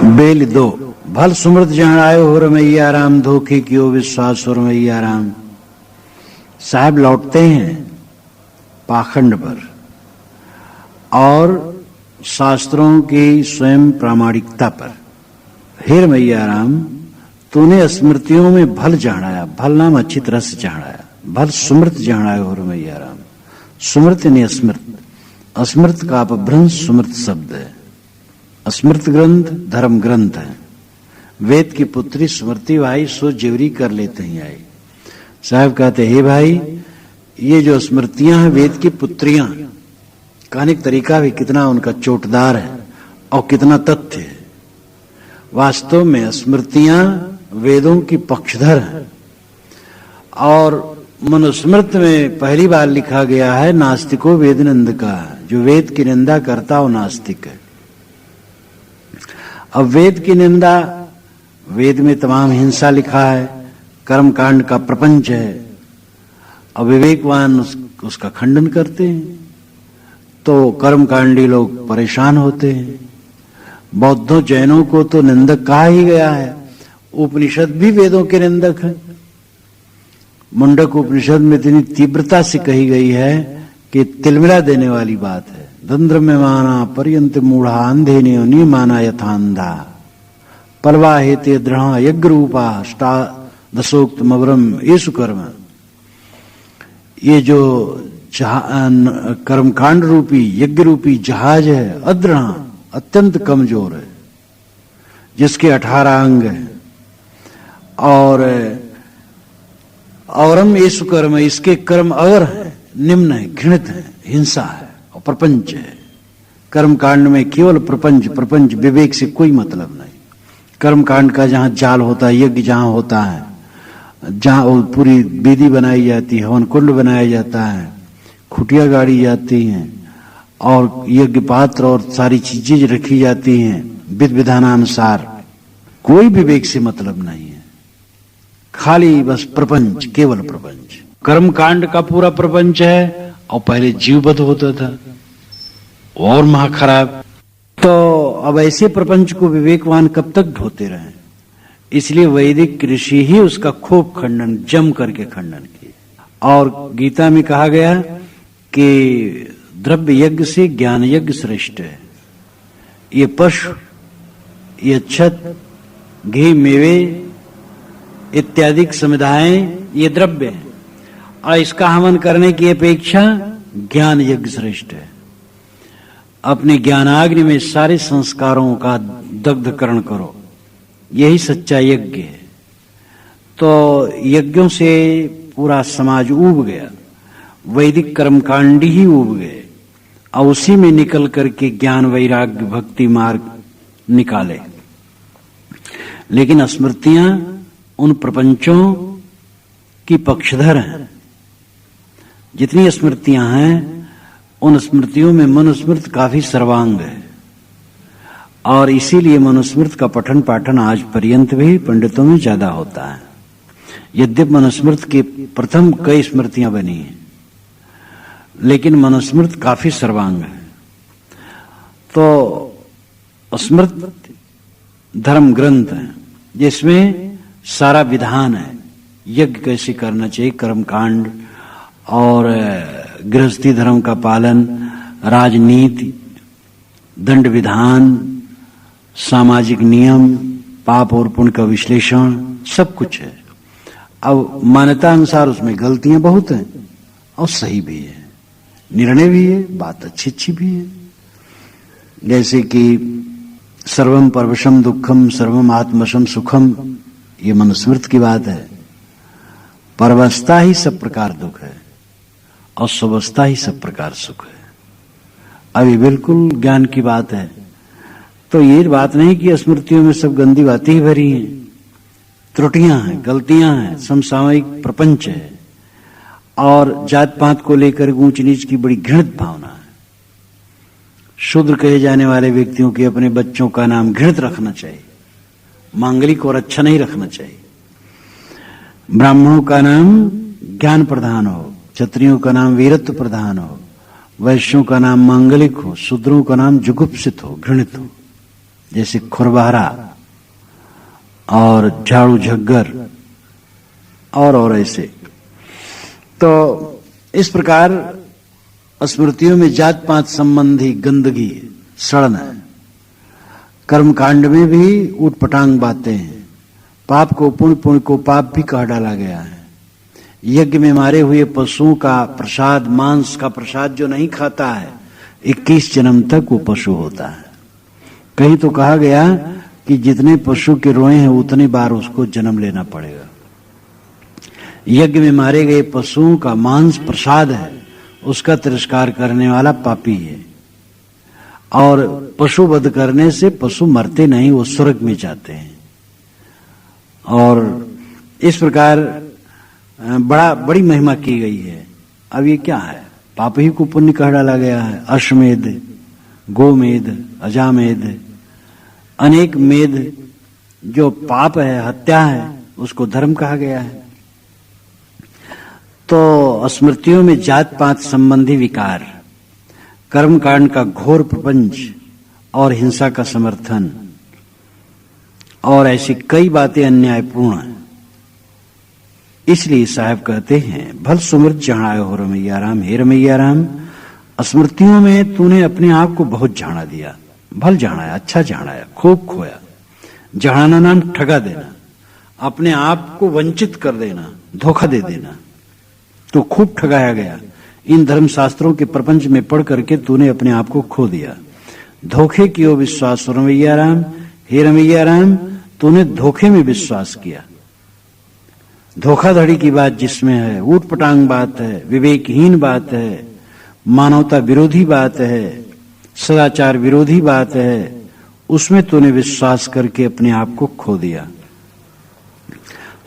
Bell दो भल सुमृत जहां आयो हो रमैया राम, धोखे कियो विश्वास हो रमैया राम। साहब लौटते हैं पाखंड पर और शास्त्रों की स्वयं प्रामाणिकता पर। हे रमैया राम, तूने स्मृतियों में भल जानाया, भल नाम अच्छी तरह से जानाया, भल सुमृत जानायो हो रमैया राम। सुमृत यानी स्मृत, अस्मृत का अपभ्रंश सुमृत शब्द है। स्मृत ग्रंथ धर्म ग्रंथ है। वेद की पुत्री स्मृति भाई सो जेवरी कर लेते ही आई। साहब कहते हे भाई, ये जो स्मृतियां हैं वेद की पुत्रियां, कहने का तरीका भी कितना उनका चोटदार है और कितना तथ्य है। वास्तव में स्मृतियां वेदों की पक्षधर हैं और मनुस्मृत में पहली बार लिखा गया है नास्तिको वेद निंदका, जो वेद की निंदा करता वो नास्तिक है। अब वेद की निंदा, वेद में तमाम हिंसा लिखा है, कर्म कांड का प्रपंच है। अब विवेकवान उसका खंडन करते हैं तो कर्म कांडी लोग परेशान होते हैं। बौद्धों जैनों को तो निंदक कहा ही गया है। उपनिषद भी वेदों के निंदक है। मुंडक उपनिषद में इतनी तीव्रता से कही गई है कि तिलमिला देने वाली बात है। दंद्र में माना पर्यंत मूढ़ा, अंधे ने माना यथांधा, पलवा हेते दृढ़ यज्ञ रूपा दशोक्त मवरम येसु कर्म। ये जो कर्मकांड रूपी यज्ञ रूपी जहाज है अदृढ़, अत्यंत कमजोर है, जिसके 18 अंग है। औरम येसु कर्म, इसके कर्म अवर है, निम्न है, घृणित है, हिंसा है और प्रपंच है। कर्म कांड में केवल प्रपंच विवेक से कोई मतलब नहीं। कर्म कांड का जहां जाल होता है, यज्ञ जहां होता है, जहां पूरी वेदी बनाई जाती है, हवन कुंड बनाया जाता है, खुटिया गाड़ी जाती हैं और यज्ञ पात्र और सारी चीजें रखी जाती हैं विध विधानानुसार, कोई विवेक से मतलब नहीं है। खाली बस प्रपंच, केवल प्रपंच। कर्म कांड का पूरा प्रपंच है और पहले जीववध होता था और महा खराब। तो अब ऐसे प्रपंच को विवेकवान कब तक ढोते रहे? इसलिए वैदिक ऋषि ही उसका खूब खंडन, जम करके खंडन किया। और गीता में कहा गया कि द्रव्य यज्ञ से ज्ञान यज्ञ श्रेष्ठ है। ये पशु, ये छत, घी, मेवे इत्यादि समुदाय ये द्रव्य है और इसका हवन करने की अपेक्षा ज्ञान यज्ञ श्रेष्ठ है। अपने ज्ञानाग्नि में सारे संस्कारों का दग्धकरण करो, यही सच्चा यज्ञ है। तो यज्ञों से पूरा समाज उब गया, वैदिक कर्मकांडी ही उब गए और उसी में निकल करके ज्ञान वैराग्य भक्ति मार्ग निकाले। लेकिन स्मृतियां उन प्रपंचों की पक्षधर हैं। जितनी स्मृतियां हैं उन स्मृतियों में मनुस्मृत काफी सर्वांग है और इसीलिए मनुस्मृत का पठन पाठन आज पर्यंत भी पंडितों में ज्यादा होता है। यद्यपि मनुस्मृत की प्रथम कई स्मृतियां बनी हैं, लेकिन मनुस्मृत काफी सर्वांग है। तो स्मृत धर्म ग्रंथ है जिसमें सारा विधान है, यज्ञ कैसे करना चाहिए, कर्मकांड और गृहस्थी धर्म का पालन, राजनीति, दंड विधान, सामाजिक नियम, पाप और पुण्य का विश्लेषण, सब कुछ है। अब मान्यता अनुसार उसमें गलतियां बहुत हैं और सही भी है, निर्णय भी है, बात अच्छी भी है। जैसे कि सर्वम परवशम दुखम सर्वम आत्मशम सुखम, ये मनुस्मृत की बात है। परवस्था ही सब प्रकार दुख है और स्वस्था ही सब प्रकार सुख है। अभी बिल्कुल ज्ञान की बात है। तो ये बात नहीं कि स्मृतियों में सब गंदी बातें ही भरी हैं, त्रुटियां हैं, गलतियां हैं, समसामयिक प्रपंच है और जात पात को लेकर ऊंच नीच की बड़ी घृणित भावना है। शूद्र कहे जाने वाले व्यक्तियों के अपने बच्चों का नाम घृणित रखना चाहिए, मांगलिक और अच्छा नहीं रखना चाहिए। ब्राह्मणों का नाम ज्ञान प्रधान हो, क्षत्रियों का नाम वीरत्व प्रधान हो, वैश्यों का नाम मांगलिक हो, शूद्रों का नाम जुगुप्सित हो, घृणित हो। जैसे खुरबहरा और झाड़ू झग्गर और ऐसे। तो इस प्रकार स्मृतियों में जात पात संबंधी गंदगी सड़न है। कर्मकांड में भी ऊटपटांग बातें हैं। पाप को पुण्य, पुण्य को पाप भी कह डाला गया है। यज्ञ में मारे हुए पशुओं का प्रसाद, मांस का प्रसाद जो नहीं खाता है 21 जन्म तक वो पशु होता है। कहीं तो कहा गया कि जितने पशु के रोए हैं उतनी बार उसको जन्म लेना पड़ेगा। यज्ञ में मारे गए पशुओं का मांस प्रसाद है, उसका तिरस्कार करने वाला पापी है। और पशु वध करने से पशु मरते नहीं, वो स्वर्ग में जाते हैं। और इस प्रकार बड़ी महिमा की गई है। अब ये क्या है? पाप ही को पुण्य कह डाला गया है। अश्वमेध, गोमेध, अजामेध, अनेक मेध जो पाप है, हत्या है, उसको धर्म कहा गया है। तो स्मृतियों में जात पात संबंधी विकार, कर्मकांड का घोर प्रपंच और हिंसा का समर्थन और ऐसी कई बातें अन्यायपूर्ण हैं। इसलिए साहब कहते हैं, भल सुमृत जहां आए हो रमैया राम, हे रमैया राम, स्मृतियों में तूने अपने आप को बहुत जाना दिया। भल जाना है, अच्छा जाना है, खूब खोया। जहाना नाम ठगा देना, अपने आप को वंचित कर देना, धोखा दे देना, तो खूब ठगाया गया। इन धर्मशास्त्रों के प्रपंच में पढ़ करके तूने अपने आप को खो दिया। धोखे की ओर विश्वास, रमैया राम, हे रमैया राम, तूने धोखे में विश्वास किया। धोखाधड़ी की बात जिसमें है, ऊटपटांग बात है, विवेकहीन बात है, मानवता विरोधी बात है, सदाचार विरोधी बात है, उसमें तूने विश्वास करके अपने आप को खो दिया।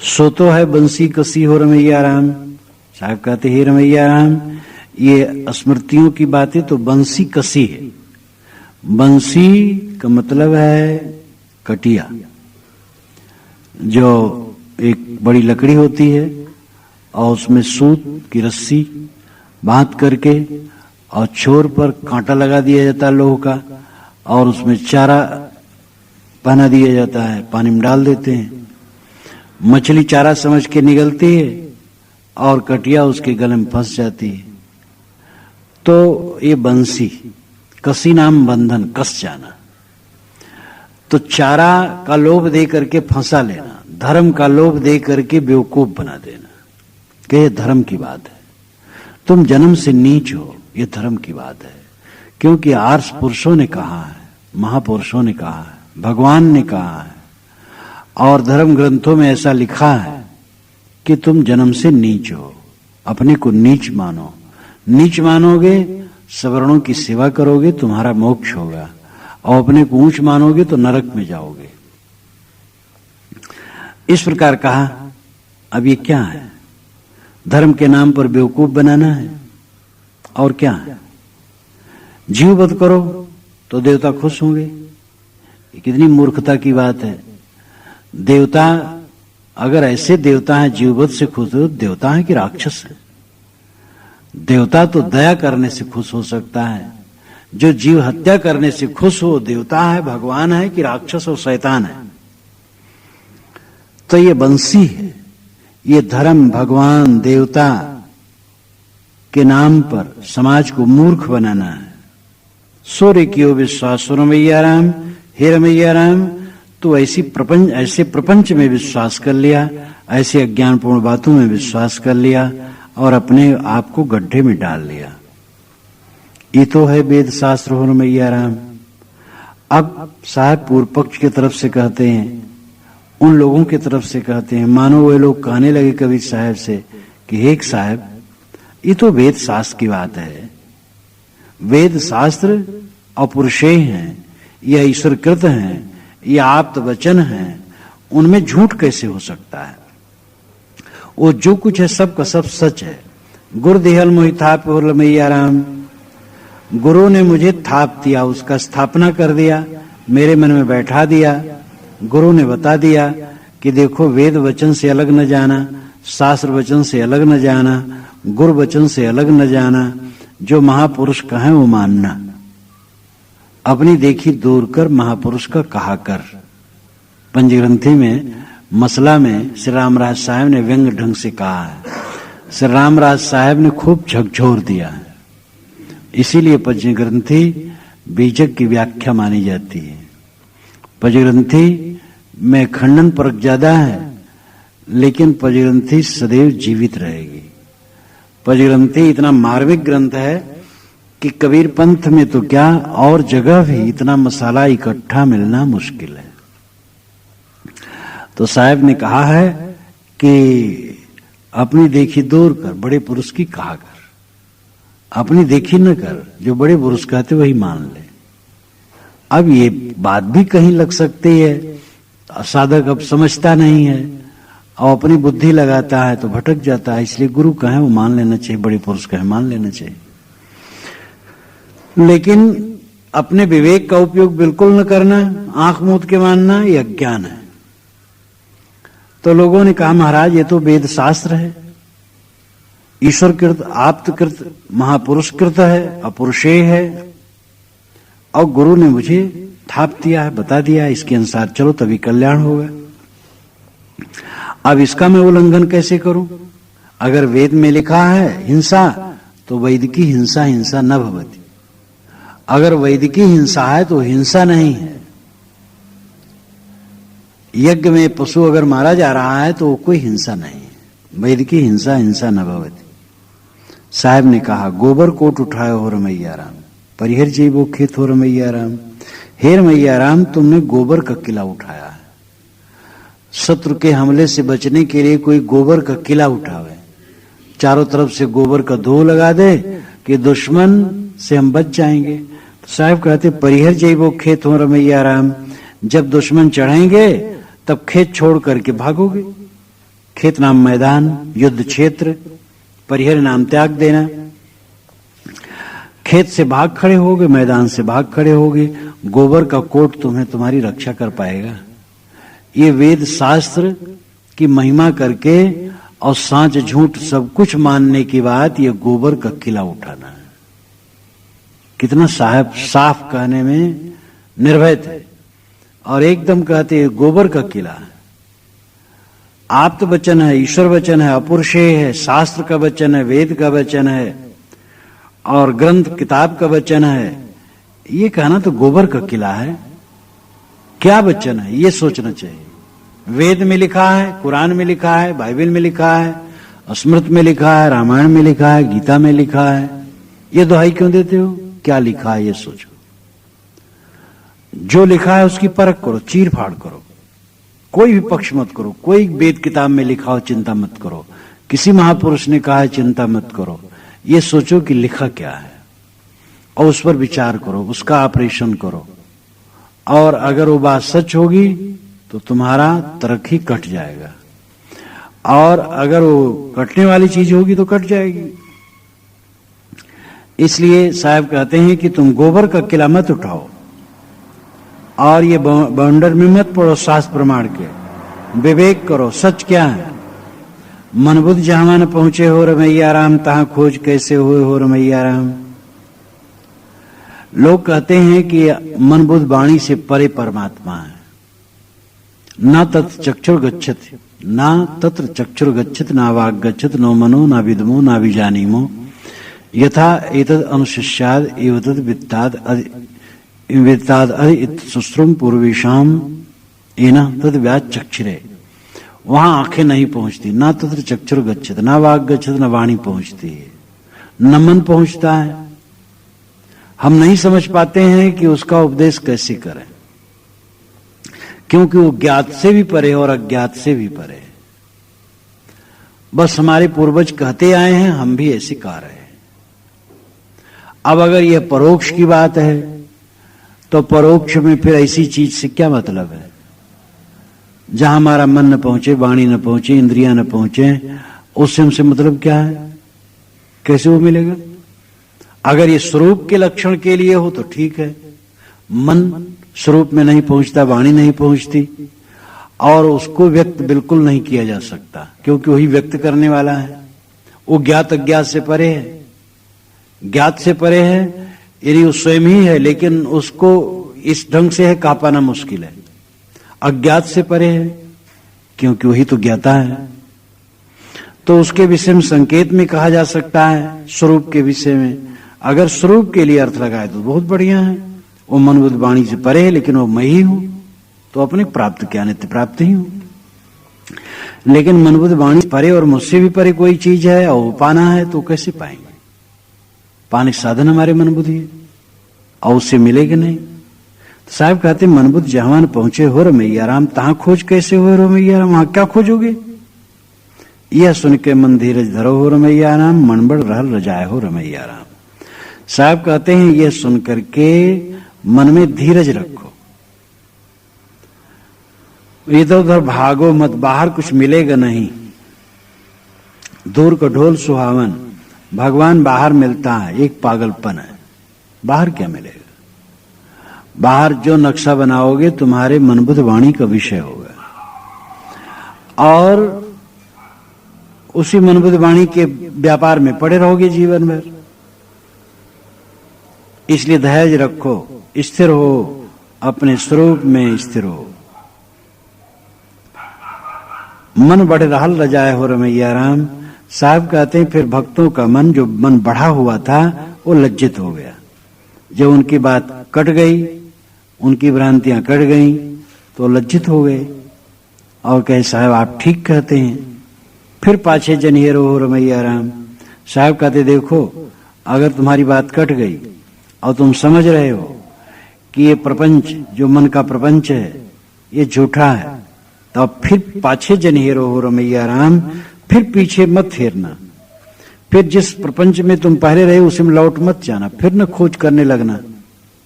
सो तो है बंसी कसी हो रमैया राम। साहब कहते, हे रमैया राम, ये स्मृतियों की बातें तो बंसी कसी है। बंसी का मतलब है कटिया, जो एक बड़ी लकड़ी होती है और उसमें सूत की रस्सी बांध करके और छोर पर कांटा लगा दिया जाता है लोह का, और उसमें चारा पहना दिया जाता है, पानी में डाल देते हैं। मछली चारा समझ के निगलती है और कटिया उसके गले में फंस जाती है। तो ये बंसी, कसी नाम बंधन, कस जाना। तो चारा का लोभ दे करके फंसा लेना, धर्म का लोभ दे करके बेवकूफ बना देना, कि ये धर्म की बात है। तुम जन्म से नीच हो, ये धर्म की बात है। क्योंकि आर्ष पुरुषों ने कहा है, महापुरुषों ने कहा है, भगवान ने कहा है, और धर्म ग्रंथों में ऐसा लिखा है कि तुम जन्म से नीच हो, अपने को नीच मानो। नीच मानोगे, सवर्णों की सेवा करोगे, तुम्हारा मोक्ष होगा, और अपने को ऊंच मानोगे तो नरक में जाओगे। इस प्रकार कहा। अब ये क्या है? धर्म के नाम पर बेवकूफ बनाना है, और क्या है? जीव वध करो तो देवता खुश होंगे। ये कितनी मूर्खता की बात है। देवता, अगर ऐसे देवता हैं जीव वध से खुश हो, देवता है कि राक्षस है? देवता तो दया करने से खुश हो सकता है। जो जीव हत्या करने से खुश हो, देवता है, भगवान है कि राक्षस और शैतान है? तो ये बंसी है। ये धर्म, भगवान, देवता के नाम पर समाज को मूर्ख बनाना है। सूर्य की ओर विश्वास, रमैया राम, हे रमैया राम, तो ऐसे प्रपंच में विश्वास कर लिया, ऐसे अज्ञानपूर्ण बातों में विश्वास कर लिया और अपने आप को गड्ढे में डाल लिया। ये तो है वेद शास्त्र हो रमैया राम। अब साहब पूर्व पक्ष की तरफ से कहते हैं, उन लोगों की तरफ से कहते हैं, मानो वे लोग कहने लगे कबीर साहब से कि हे साहब, ये तो वेद शास्त्र की बात है। वेद शास्त्र अपौरुषेय हैं, यह ईश्वरकृत हैं, यह आप्त वचन हैं, उनमें झूठ कैसे हो सकता है? वो जो कुछ है सब का सब सच है। गुरु देहल मोहि थाप हो रमैया राम, गुरु ने मुझे थाप दिया, उसका स्थापना कर दिया, मेरे मन में बैठा दिया। गुरु ने बता दिया कि देखो, वेद वचन से अलग न जाना, शास्त्र वचन से अलग न जाना, गुरु वचन से अलग न जाना, जो महापुरुष कहें वो मानना। अपनी देखी दूर कर महापुरुष का कहा कर। पंचग्रंथी में मसला में श्री रामराज साहब ने व्यंग ढंग से कहा है। श्री रामराज साहब ने खूब झकझोर दिया है, इसीलिए पंचग्रंथी बीजक की व्याख्या मानी जाती है। पंचग्रंथी में खंडन परक ज्यादा है, लेकिन पंचग्रंथी सदैव जीवित रहेगी। पंचग्रंथी इतना मार्मिक ग्रंथ है कि कबीर पंथ में तो क्या और जगह भी इतना मसाला इकट्ठा मिलना मुश्किल है। तो साहब ने कहा है कि अपनी देखी दूर कर, बड़े पुरुष की कहा कर। अपनी देखी न कर, जो बड़े पुरुष कहते वही मान ले। अब ये बात भी कहीं लग सकती है, साधक अब समझता नहीं है और अपनी बुद्धि लगाता है तो भटक जाता है। इसलिए गुरु कहे वो मान लेना चाहिए, बड़े पुरुष कहे मान लेना चाहिए। लेकिन अपने विवेक का उपयोग बिल्कुल न करना, आंख मूंद के मानना, ये अज्ञान है। तो लोगों ने कहा महाराज ये तो वेद शास्त्र है, ईश्वर कृत आप्तकृत महापुरुष कृत है, अपुरुषेय है, और गुरु ने मुझे थाप दिया है, बता दिया है, इसके अनुसार चलो तभी कल्याण होगा। अब इसका मैं उल्लंघन कैसे करूं? अगर वेद में लिखा है हिंसा, तो वैदिकी हिंसा हिंसा न भवति। अगर वैदिकी हिंसा है तो हिंसा नहीं है। यज्ञ में पशु अगर मारा जा रहा है तो कोई हिंसा नहीं है। वैदिकी हिंसा हिंसा न भवति। साहब ने कहा गोबर कोट उठाए हो रमैया राम, परिहर जीवो खेत हो रमैया राम। हे रमैया राम, तुमने गोबर का किला उठाया है। शत्रु के हमले से बचने के लिए कोई गोबर का किला उठावे, चारों तरफ से गोबर का धो लगा दे कि दुश्मन से हम बच जाएंगे। तो साहब कहते परिहर जैवो खेत हो रमैया राम, जब दुश्मन चढ़ेंगे तब खेत छोड़ करके भागोगे। खेत नाम मैदान, युद्ध क्षेत्र, परिहर नाम त्याग देना। खेत से भाग खड़े होगे, मैदान से भाग खड़े होगे, गोबर का कोट तुम्हें तुम्हारी रक्षा कर पाएगा। ये वेद शास्त्र की महिमा करके और सांच झूठ सब कुछ मानने की बात, ये गोबर का किला उठाना है। कितना साहब साफ कहने में निर्भय थे और एकदम कहते हैं गोबर का किला है। आप्त वचन है, ईश्वर वचन है, अपुरुषेय है, शास्त्र का वचन है, वेद का वचन है और ग्रंथ किताब का वचन है। ये कहना तो गोबर का किला है। क्या वचन है ये सोचना चाहिए। वेद में लिखा है, कुरान में लिखा है, बाइबल में लिखा है, स्मृत में लिखा है, रामायण में लिखा है, गीता में लिखा है। ये दुहाई क्यों देते हो? क्या लिखा है ये सोचो। जो लिखा है उसकी परख करो, चीर फाड़ करो, कोई भी पक्ष मत करो। कोई वेद किताब में लिखा हो चिंता मत करो, किसी महापुरुष ने कहा है चिंता मत करो। ये सोचो कि लिखा क्या है और उस पर विचार करो, उसका ऑपरेशन करो। और अगर वो बात सच होगी तो तुम्हारा तरक्की कट जाएगा, और अगर वो कटने वाली चीज होगी तो कट जाएगी। इसलिए साहब कहते हैं कि तुम गोबर का किला मत उठाओ और ये बाउंडर में मत पड़ो। शास्त्र प्रमाण के विवेक करो, सच क्या है। मन बुद्ध जहां न पहुंचे हो रमैया राम, तहां खोज कैसे हुए हो रमैया राम। लोग कहते हैं कि मन बुद्ध वाणी से परे परमात्मा है। ना तत् चक्षुर गच्छत, ना तत्र चक्षुर गच्छत, ना वाग गच्छत, नो मनो ना विद्मो ना विजानीमो, यथा एतद अनुशिष्याद एवतद वित्ताद सुश्रुम पूर्वेशाम एना तद व्याज चक्षुरे। वहां आंखें नहीं पहुंचती, ना तत्र चक्षुर गच्छत, ना वाग गच्छत, ना वाणी पहुंचती है, न मन पहुंचता है। हम नहीं समझ पाते हैं कि उसका उपदेश कैसे करें, क्योंकि वो ज्ञात से भी परे और अज्ञात से भी परे। बस हमारे पूर्वज कहते आए हैं, हम भी ऐसे कह रहे हैं। अब अगर यह परोक्ष की बात है तो परोक्ष में फिर ऐसी चीज से क्या मतलब है जहां हमारा मन न पहुंचे, वाणी न पहुंचे, इंद्रियां न पहुंचे, उससे हमसे मतलब क्या है? कैसे वो मिलेगा? अगर ये स्वरूप के लक्षण के लिए हो तो ठीक है। मन स्वरूप में नहीं पहुंचता, वाणी नहीं पहुंचती और उसको व्यक्त बिल्कुल नहीं किया जा सकता, क्योंकि वही व्यक्त करने वाला है। वो ज्ञात अज्ञात से परे है, ज्ञात से परे है, यानी वो स्वयं ही है, लेकिन उसको इस ढंग से है कह पाना मुश्किल है। अज्ञात से परे है, क्योंकि वही तो ज्ञाता है। तो उसके विषय में संकेत में कहा जा सकता है, स्वरूप के विषय में। अगर स्वरूप के लिए अर्थ लगाए तो बहुत बढ़िया है। वो मन बुद्धि वाणी से परे है, लेकिन वो मैं ही हूं, तो अपने प्राप्त क्या नित्य प्राप्त ही हूं। लेकिन मन बुद्धि वाणी से परे और मुझसे भी परे कोई चीज है और वो पाना है, तो कैसे पाएंगे? पाने के साधन हमारे मन बुद्धि है और उससे मिलेगा नहीं। तो साहब कहते मन बुद्धि जहां पहुंचे हो रमैया राम, तहां खोज कैसे हो रमैया राम? वहां क्या खोजोगे? यह सुन के मन धीरज धरो हो रमैया राम, मन बड़ रहल रजाए हो रमैया राम। साहब कहते हैं यह सुन करके मन में धीरज रखो, इधर उधर भागो मत, बाहर कुछ मिलेगा नहीं। दूर का ढोल सुहावन, भगवान बाहर मिलता है, एक पागलपन है। बाहर क्या मिलेगा? बाहर जो नक्शा बनाओगे तुम्हारे मन बुद्धि वाणी का विषय होगा, और उसी मन बुद्धि वाणी के व्यापार में पड़े रहोगे जीवन भर। इसलिए धैर्य रखो, स्थिर हो, अपने स्वरूप में स्थिर हो। मन बढ़ रहल रजाए हो रमैया राम। साहब कहते हैं फिर भक्तों का मन, जो मन बढ़ा हुआ था, वो लज्जित हो गया। जब उनकी बात कट गई, उनकी भ्रांतियां कट गई, तो लज्जित हो गए और कहे साहब आप ठीक कहते हैं। फिर पाछे जनियर हो रमैया राम। साहब कहते देखो, अगर तुम्हारी बात कट गई और तुम समझ रहे हो कि ये प्रपंच, जो मन का प्रपंच है, ये झूठा है, तो अब फिर पाछे जनियर हो रमैया राम, फिर पीछे मत फेरना। फिर जिस प्रपंच में तुम पहले रहे उसी में लौट मत जाना। फिर न खोज करने लगना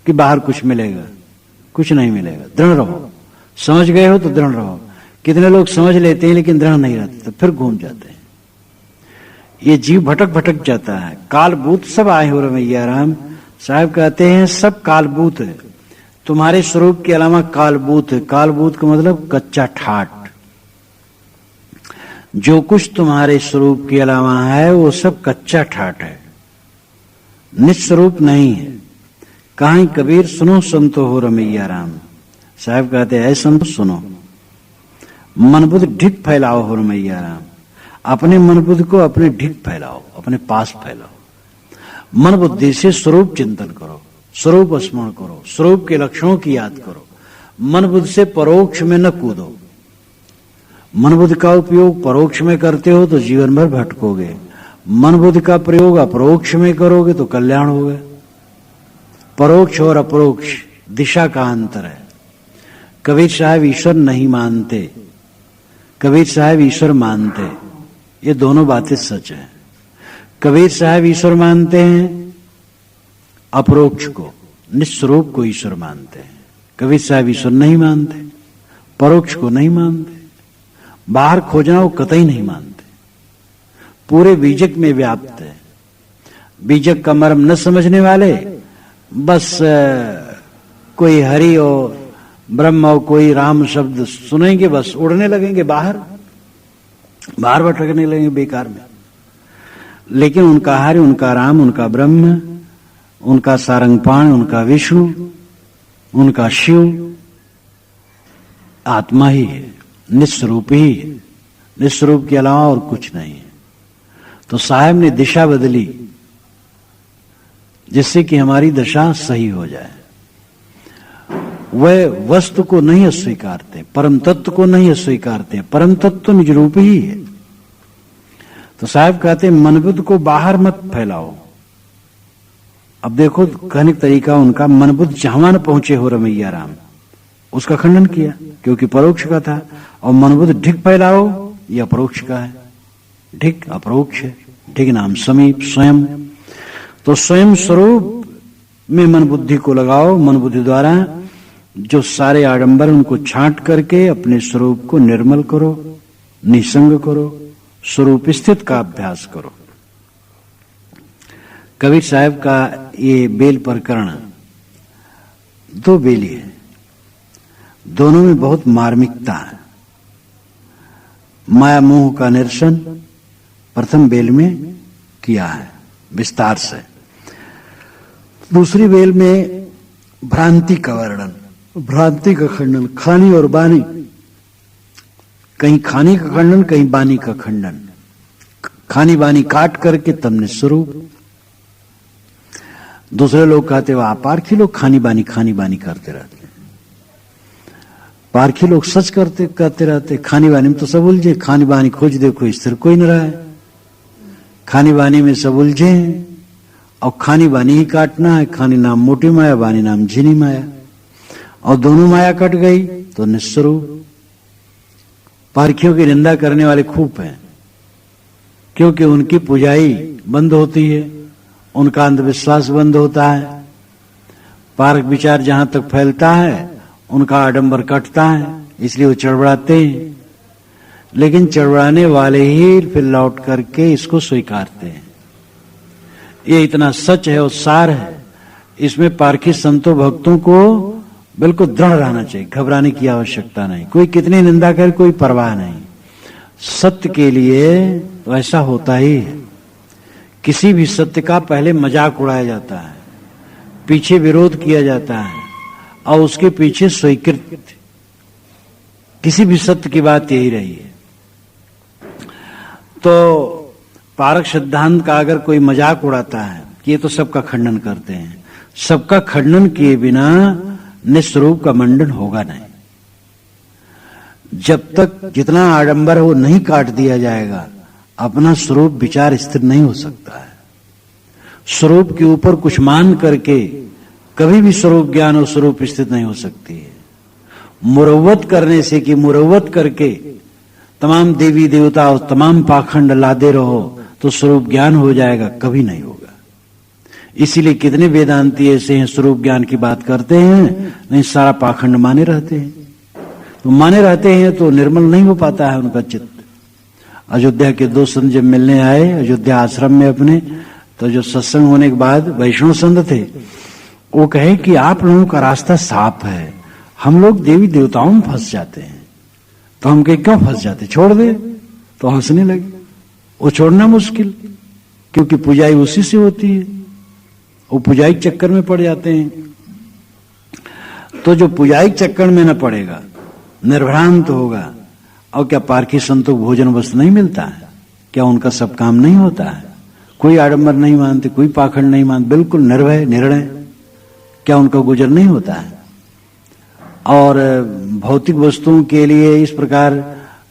कि बाहर कुछ मिलेगा, कुछ नहीं मिलेगा। दृढ़ रहो, समझ गए हो तो दृढ़ रहो। कितने लोग समझ लेते हैं लेकिन दृढ़ नहीं रहते, तो फिर घूम जाते हैं। ये जीव भटक भटक जाता है। कालभूत सब आए हो रमैया राम। साहब कहते हैं सब कालभूत है, तुम्हारे स्वरूप के अलावा कालभूत है। कालभूत का मतलब कच्चा ठाट। जो कुछ तुम्हारे स्वरूप के अलावा है वो सब कच्चा ठाट है, निस्वरूप नहीं है। कहीं कबीर सुनो संतो हो रमैया राम। साहब कहते हैं संतो सुनो, मन बुद्धि ढिक फैलाओ हो रमैया राम। अपने मन बुद्धि को अपने ढिक फैलाओ, अपने पास फैलाओ। मन बुद्धि से स्वरूप चिंतन करो, स्वरूप स्मरण करो, स्वरूप के लक्षणों की याद करो। मन बुद्धि से परोक्ष में न कूदो। मन बुद्धि का उपयोग परोक्ष में करते हो तो जीवन भर भटकोगे। मन बुद्धि का प्रयोग अपरोक्ष में करोगे तो कल्याण होगा। परोक्ष और अपरोक्ष दिशा का अंतर है। कबीर साहब ईश्वर नहीं मानते, कबीर साहब ईश्वर मानते। ये दोनों बातें सच है। कबीर साहब ईश्वर मानते हैं अपरोक्ष को, निस्वरूप को ईश्वर मानते हैं। कबीर साहब ईश्वर नहीं मानते, परोक्ष को नहीं मानते। बाहर खोजना वो कतई नहीं मानते, पूरे बीजक में व्याप्त है। बीजक का मर्म न समझने वाले बस कोई हरि और ब्रह्म और कोई राम शब्द सुनेंगे, बस उड़ने लगेंगे बाहर भटकने लगेंगे बेकार में। लेकिन उनका हरि, उनका राम, उनका ब्रह्म, उनका सारंगपाण, उनका विष्णु, उनका शिव आत्मा ही है, निस्वरूप ही है। निस्वरूप के अलावा और कुछ नहीं है। तो साहब ने दिशा बदली जिससे कि हमारी दशा सही हो जाए। वह वस्तु को नहीं अस्वीकारते, परम तत्व को नहीं अस्वीकारते। परम तत्व तो निज रूप ही है। तो साहब कहते मन बुद्धि को बाहर मत फैलाओ। अब देखो कहने का तरीका उनका, मन बुद्धि जहां न पहुंचे हो रमैया राम, उसका खंडन किया क्योंकि परोक्ष का था। और मन बुद्धि ढिक फैलाओ, यह अपरोक्ष का है। ढिक अपरोक्ष है, ढिक नाम समीप, स्वयं। तो स्वयं स्वरूप में मन बुद्धि को लगाओ। मन बुद्धि द्वारा जो सारे आडंबर उनको छांट करके अपने स्वरूप को निर्मल करो, निसंग करो, स्वरूप स्थित का अभ्यास करो। कबीर साहब का ये बेल प्रकरण, दो बेली है, दोनों में बहुत मार्मिकता है। माया मोह का निरसन प्रथम बेल में किया है विस्तार से। दूसरी बेल में भ्रांति का वर्णन, भ्रांति का खंडन, खानी और बानी, कहीं खानी का खंडन कहीं बानी का खंडन, खानी बानी काट करके तब निस्वरूप। दूसरे लोग कहते वह पारखी लोग खानी बानी करते रहते, पारखी लोग सच करते रहते, खानी बानी में तो सब उलझे, खानी बानी खोज देखो स्थिर कोई न रहा है, खानी बानी में सब उलझे और खानी बानी ही काटना है, खानी नाम मोटी माया, बानी नाम झिनी माया, और दोनों माया कट गई तो निस्वरूप। पारखियों की निंदा करने वाले खूब हैं, क्योंकि उनकी पुजाई बंद होती है, उनका अंधविश्वास बंद होता है, पारक विचार जहां तक फैलता है उनका आडंबर कटता है, इसलिए वो चढ़बड़ाते हैं। लेकिन चढ़बड़ाने वाले ही फिर लौट करके इसको स्वीकारते हैं। ये इतना सच है और सार है, इसमें पारखी संतों भक्तों को बिल्कुल दृढ़ रहना चाहिए, घबराने की आवश्यकता नहीं, कोई कितनी निंदा करे कोई परवाह नहीं। सत्य के लिए तो ऐसा होता ही है, किसी भी सत्य का पहले मजाक उड़ाया जाता है, पीछे विरोध किया जाता है और उसके पीछे स्वीकृति। किसी भी सत्य की बात यही रही है। तो पारक सिद्धांत का अगर कोई मजाक उड़ाता है कि ये तो सबका खंडन करते हैं, सबका खंडन किए बिना निस्वरूप का मंडन होगा नहीं। जब तक जितना आडंबर हो नहीं काट दिया जाएगा, अपना स्वरूप विचार स्थिर नहीं हो सकता है। स्वरूप के ऊपर कुछ मान करके कभी भी स्वरूप ज्ञान और स्वरूप स्थित नहीं हो सकती है। मुरव्वत करने से कि मुरव्वत करके तमाम देवी देवता और तमाम पाखंड लादे रहो तो स्वरूप ज्ञान हो जाएगा, कभी नहीं होगा। इसीलिए कितने वेदांती ऐसे हैं स्वरूप ज्ञान की बात करते हैं, नहीं सारा पाखंड माने रहते हैं। तो माने रहते हैं तो निर्मल नहीं हो पाता है उनका चित्त। अयोध्या के दो संत जब मिलने आए अयोध्या आश्रम में अपने, तो जो सत्संग होने के बाद वैष्णव संत थे, वो कहे कि आप लोगों का रास्ता साफ है, हम लोग देवी देवताओं में फंस जाते हैं। तो हम कहे क्यों फंस जाते, छोड़ दे। तो हंसने लगे। वो छोड़ना मुश्किल, क्योंकि पुजाई उसी से होती है, वो पुजाई चक्कर में पड़ जाते हैं। तो जो पुजाई चक्कर में न पड़ेगा, निर्भ्रांत होगा, और क्या पारखी संतों को भोजन वस्त्र नहीं मिलता है, क्या उनका सब काम नहीं होता है, कोई आडंबर नहीं मानते, कोई पाखंड नहीं मानते, बिल्कुल निर्भय निर्णय, क्या उनका गुजर नहीं होता है। और भौतिक वस्तुओं के लिए इस प्रकार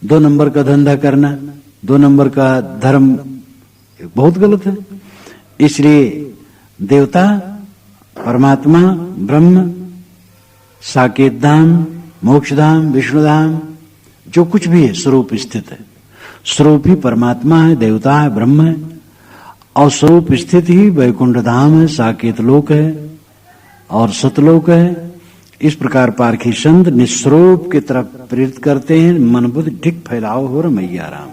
2 नंबर का धंधा करना, 2 नंबर का धर्म बहुत गलत है। इसलिए देवता, परमात्मा, ब्रह्म, साकेत धाम, मोक्ष धाम, विष्णु धाम, जो कुछ भी है स्वरूप स्थित है। स्वरूप ही परमात्मा है, देवता है, ब्रह्म है, और स्वरूप स्थित ही वैकुंठ धाम है, साकेत लोक है और सतलोक है। इस प्रकार पारखी संत निस्वरूप की तरफ प्रेरित करते हैं। मन बुद्धि ठीक फैलाओ हो रमैया राम।